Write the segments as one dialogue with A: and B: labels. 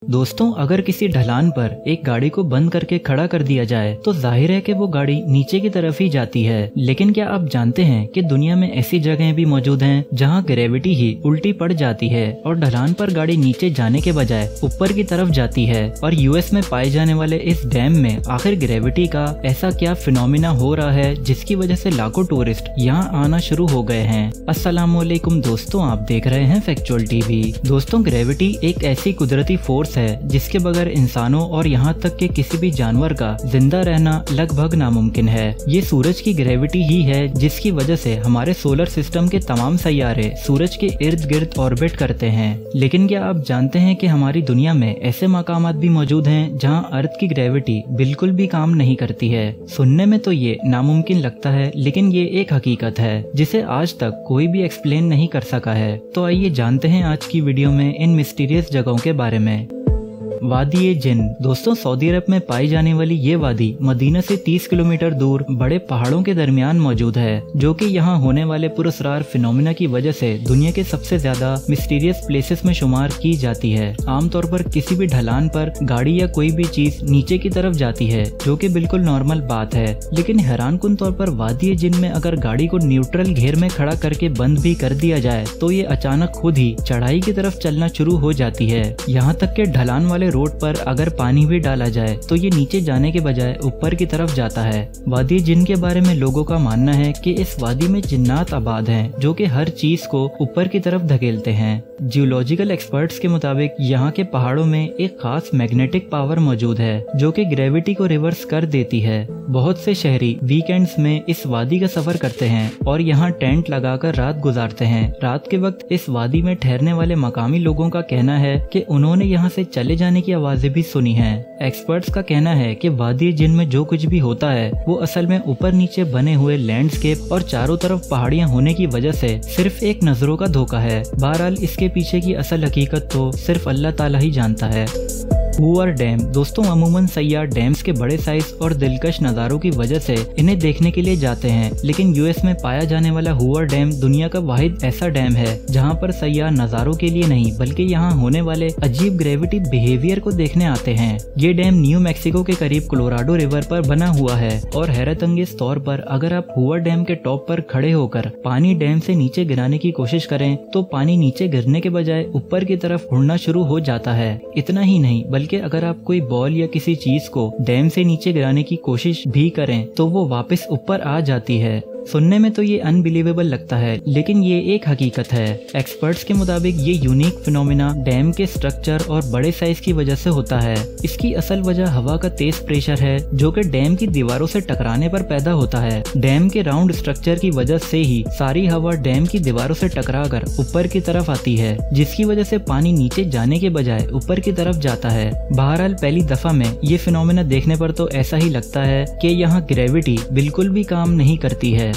A: दोस्तों, अगर किसी ढलान पर एक गाड़ी को बंद करके खड़ा कर दिया जाए तो जाहिर है कि वो गाड़ी नीचे की तरफ ही जाती है। लेकिन क्या आप जानते हैं कि दुनिया में ऐसी जगहें भी मौजूद हैं जहां ग्रेविटी ही उल्टी पड़ जाती है और ढलान पर गाड़ी नीचे जाने के बजाय ऊपर की तरफ जाती है। और यूएस में पाए जाने वाले इस डैम में आखिर ग्रेविटी का ऐसा क्या फिनोमिना हो रहा है जिसकी वजह से लाखों टूरिस्ट यहाँ आना शुरू हो गए हैं। अस्सलामुअलैकुम दोस्तों, आप देख रहे हैं फैक्चुअल टीवी। दोस्तों, ग्रेविटी एक ऐसी कुदरती फोर्स है जिसके बगैर इंसानों और यहाँ तक के किसी भी जानवर का जिंदा रहना लगभग नामुमकिन है। ये सूरज की ग्रेविटी ही है जिसकी वजह से हमारे सोलर सिस्टम के तमाम सैयारे सूरज के इर्द गिर्द ऑर्बिट करते हैं। लेकिन क्या आप जानते हैं कि हमारी दुनिया में ऐसे मकामात भी मौजूद हैं जहाँ अर्थ की ग्रेविटी बिल्कुल भी काम नहीं करती है। सुनने में तो ये नामुमकिन लगता है, लेकिन ये एक हकीकत है जिसे आज तक कोई भी एक्सप्लेन नहीं कर सका है। तो आइए जानते हैं आज की वीडियो में इन मिस्टीरियस जगहों के बारे में। वादी जिन। दोस्तों, सऊदी अरब में पाई जाने वाली ये वादी मदीना से 30 किलोमीटर दूर बड़े पहाड़ों के दरमियान मौजूद है, जो कि यहाँ होने वाले पुरस्कार फिनोमिना की वजह से दुनिया के सबसे ज्यादा मिस्टीरियस प्लेसेस में शुमार की जाती है। आमतौर पर किसी भी ढलान पर गाड़ी या कोई भी चीज नीचे की तरफ जाती है, जो कि बिल्कुल नॉर्मल बात है। लेकिन हैरानकुन तौर पर वादी जिन में अगर गाड़ी को न्यूट्रल घेर में खड़ा करके बंद भी कर दिया जाए तो ये अचानक खुद ही चढ़ाई की तरफ चलना शुरू हो जाती है। यहाँ तक के ढलान वाले रोड पर अगर पानी भी डाला जाए तो ये नीचे जाने के बजाय ऊपर की तरफ जाता है। वादी जिन के बारे में लोगों का मानना है कि इस वादी में जिन्नात आबाद हैं, जो कि हर चीज को ऊपर की तरफ धकेलते हैं। जियोलॉजिकल एक्सपर्ट्स के मुताबिक यहाँ के पहाड़ों में एक खास मैग्नेटिक पावर मौजूद है जो कि ग्रेविटी को रिवर्स कर देती है। बहुत से शहरी वीकेंड्स में इस वादी का सफर करते हैं और यहाँ टेंट लगाकर रात गुजारते हैं। रात के वक्त इस वादी में ठहरने वाले मकामी लोगों का कहना है कि उन्होंने यहाँ से चले जाने की आवाजें भी सुनी हैं। एक्सपर्ट्स का कहना है कि वादी जिन में जो कुछ भी होता है वो असल में ऊपर नीचे बने हुए लैंडस्केप और चारों तरफ पहाड़ियां होने की वजह से सिर्फ एक नजरों का धोखा है। बहरहाल इसके पीछे की असल हकीकत तो सिर्फ अल्लाह ताला ही जानता है। Hoover dam. दोस्तों, अमूमन सैयाह डैम्स के बड़े साइज और दिलकश नज़ारों की वजह से इन्हें देखने के लिए जाते हैं, लेकिन यूएस में पाया जाने वाला हूवर डैम दुनिया का वाहिद ऐसा डैम है जहां पर सैयाह नज़ारों के लिए नहीं बल्कि यहां होने वाले अजीब ग्रेविटी बिहेवियर को देखने आते हैं। ये डैम न्यू मैक्सिको के करीब कोलोराडो रिवर पर बना हुआ है और हैरत अंगेज तौर पर अगर आप हूवर डैम के टॉप पर खड़े होकर पानी डैम से नीचे गिराने की कोशिश करें तो पानी नीचे गिरने के बजाय ऊपर की तरफ उड़ना शुरू हो जाता है। इतना ही नहीं बल्कि अगर आप कोई बॉल या किसी चीज को डैम से नीचे गिराने की कोशिश भी करें तो वो वापस ऊपर आ जाती है। सुनने में तो ये अनबिलीवेबल लगता है, लेकिन ये एक हकीकत है। एक्सपर्ट्स के मुताबिक ये यूनिक फिनोमिना डैम के स्ट्रक्चर और बड़े साइज की वजह से होता है। इसकी असल वजह हवा का तेज प्रेशर है जो कि डैम की दीवारों से टकराने पर पैदा होता है। डैम के राउंड स्ट्रक्चर की वजह से ही सारी हवा डैम की दीवारों से टकराकर ऊपर की तरफ आती है, जिसकी वजह से पानी नीचे जाने के बजाय ऊपर की तरफ जाता है। बहरहाल पहली दफा में ये फिनोमिना देखने पर तो ऐसा ही लगता है कि यहाँ ग्रेविटी बिल्कुल भी काम नहीं करती है।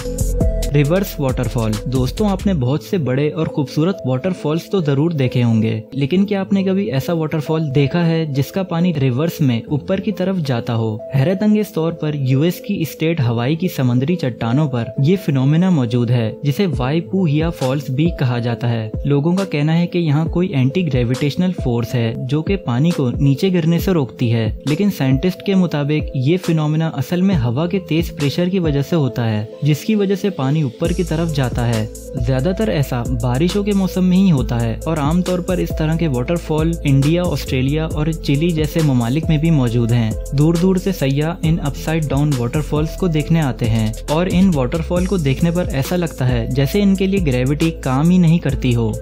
A: Reverse waterfall. दोस्तों, आपने बहुत से बड़े और खूबसूरत वाटरफॉल्स तो जरूर देखे होंगे, लेकिन क्या आपने कभी ऐसा वाटरफॉल देखा है जिसका पानी रिवर्स में ऊपर की तरफ जाता हो? हैरत अंगेज तौर पर यूएस की स्टेट हवाई की समुद्री चट्टानों पर ये फिनोमिना मौजूद है जिसे वाइपुहिया फॉल्स भी कहा जाता है। लोगों का कहना है कि यहाँ कोई एंटी ग्रेविटेशनल फोर्स है जो कि पानी को नीचे गिरने से रोकती है, लेकिन साइंटिस्ट के मुताबिक ये फिनोमिना असल में हवा के तेज प्रेशर की वजह से होता है, जिसकी वजह से पानी ऊपर की तरफ जाता है। ज्यादातर ऐसा बारिशों के मौसम में ही होता है और आमतौर पर इस तरह के वाटरफॉल इंडिया, ऑस्ट्रेलिया और चिली जैसे ममालिक में भी मौजूद हैं। दूर दूर से सैयाह इन अपसाइड डाउन वाटरफॉल्स को देखने आते हैं और इन वाटरफॉल को देखने पर ऐसा लगता है जैसे इनके लिए ग्रेविटी काम ही नहीं करती हो।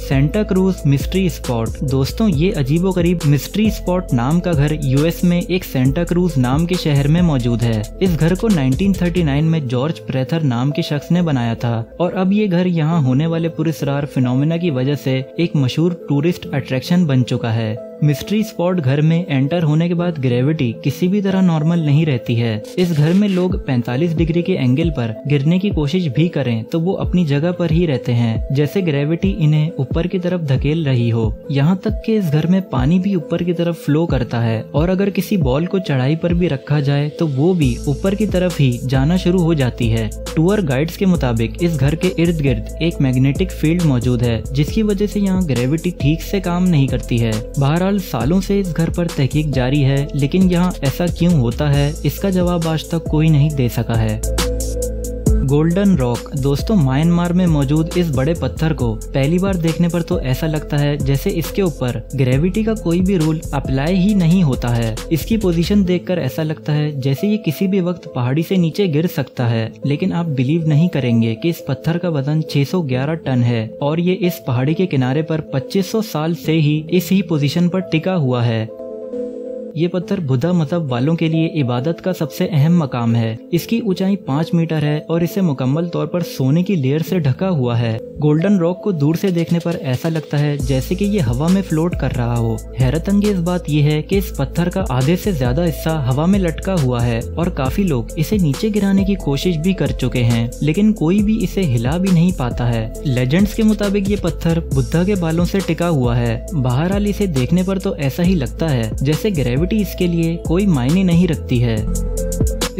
A: Santa cruise mystery spot. दोस्तों, ये अजीबोगरीब मिस्ट्री स्पॉट नाम का घर यूएस में एक सेंटा क्रूज नाम के शहर में मौजूद है। इस घर को 1939 में जॉर्ज प्रेथर नाम के शख्स ने बनाया था और अब ये घर यहाँ होने वाले पुरस्कार फिनोमिना की वजह से एक मशहूर टूरिस्ट अट्रैक्शन बन चुका है। मिस्ट्री स्पॉट घर में एंटर होने के बाद ग्रेविटी किसी भी तरह नॉर्मल नहीं रहती है। इस घर में लोग 45 डिग्री के एंगल पर गिरने की कोशिश भी करें तो वो अपनी जगह पर ही रहते हैं, जैसे ग्रेविटी इन्हें ऊपर की तरफ धकेल रही हो। यहाँ तक कि इस घर में पानी भी ऊपर की तरफ फ्लो करता है और अगर किसी बॉल को चढ़ाई पर भी रखा जाए तो वो भी ऊपर की तरफ ही जाना शुरू हो जाती है। टूर गाइड्स के मुताबिक इस घर के इर्द गिर्द एक मैग्नेटिक फील्ड मौजूद है जिसकी वजह से यहाँ ग्रेविटी ठीक से काम नहीं करती है। बहरहाल बहरहाल सालों से इस घर पर तहकीक जारी है, लेकिन यहाँ ऐसा क्यों होता है इसका जवाब आज तक कोई नहीं दे सका है। Golden rock. दोस्तों, म्यांमार में मौजूद इस बड़े पत्थर को पहली बार देखने पर तो ऐसा लगता है जैसे इसके ऊपर ग्रेविटी का कोई भी रूल अप्लाई ही नहीं होता है। इसकी पोजीशन देखकर ऐसा लगता है जैसे ये किसी भी वक्त पहाड़ी से नीचे गिर सकता है। लेकिन आप बिलीव नहीं करेंगे कि इस पत्थर का वजन 611 टन है और ये इस पहाड़ी के किनारे पर 2500 साल से ही इस ही पोजीशन पर टिका हुआ है। ये पत्थर बुद्धा मजहब वालों के लिए इबादत का सबसे अहम मकाम है। इसकी ऊंचाई 5 मीटर है और इसे मुकम्मल तौर पर सोने की लेयर से ढका हुआ है। गोल्डन रॉक को दूर से देखने पर ऐसा लगता है जैसे कि ये हवा में फ्लोट कर रहा हो। हैरत अंगेज बात यह है कि इस पत्थर का आधे से ज्यादा हिस्सा हवा में लटका हुआ है और काफी लोग इसे नीचे गिराने की कोशिश भी कर चुके हैं, लेकिन कोई भी इसे हिला भी नहीं पाता है। लेजेंड्स के मुताबिक ये पत्थर बुद्धा के बालों से टिका हुआ है। बहरहाल इसे देखने पर तो ऐसा ही लगता है जैसे ग्रेविटी इसके लिए कोई मायने नहीं रखती है।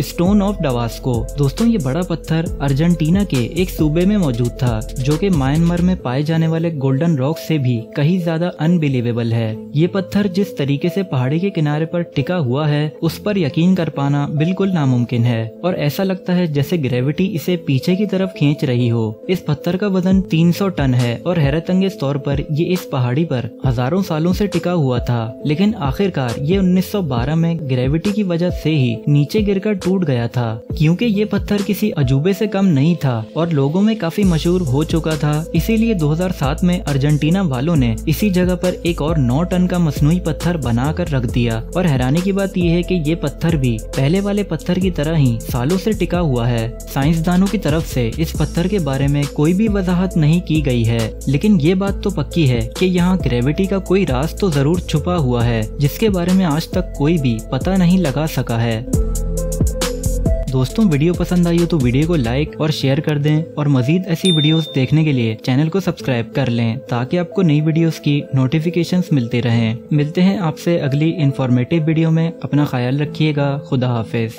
A: स्टोन ऑफ डवास्को। दोस्तों, ये बड़ा पत्थर अर्जेंटीना के एक सूबे में मौजूद था, जो कि म्यांमार में पाए जाने वाले गोल्डन रॉक से भी कहीं ज्यादा अनबिलीवेबल है। ये पत्थर जिस तरीके से पहाड़ी के किनारे पर टिका हुआ है उस पर यकीन कर पाना बिल्कुल नामुमकिन है और ऐसा लगता है जैसे ग्रेविटी इसे पीछे की तरफ खींच रही हो। इस पत्थर का वजन 300 टन है और हैरत अंगेज तौर पर ये इस पहाड़ी पर हजारों सालों से टिका हुआ था, लेकिन आखिरकार ये 1912 में ग्रेविटी की वजह से ही नीचे गिरकर टूट गया था। क्योंकि ये पत्थर किसी अजूबे से कम नहीं था और लोगों में काफी मशहूर हो चुका था, इसीलिए 2007 में अर्जेंटीना वालों ने इसी जगह पर एक और 9 टन का मसनूई पत्थर बनाकर रख दिया। और हैरानी की बात यह है कि ये पत्थर भी पहले वाले पत्थर की तरह ही सालों से टिका हुआ है। साइंसदानों की तरफ से इस पत्थर के बारे में कोई भी वजाहत नहीं की गई है, लेकिन ये बात तो पक्की है कि यहाँ ग्रेविटी का कोई राज तो जरूर छुपा हुआ है, जिसके बारे में आज तक कोई भी पता नहीं लगा सका है। दोस्तों, वीडियो पसंद आई हो तो वीडियो को लाइक और शेयर कर दें और मजीद ऐसी वीडियोस देखने के लिए चैनल को सब्सक्राइब कर लें ताकि आपको नई वीडियोस की नोटिफिकेशंस मिलते रहें। मिलते हैं आपसे अगली इंफॉर्मेटिव वीडियो में। अपना ख्याल रखिएगा। खुदा हाफिज।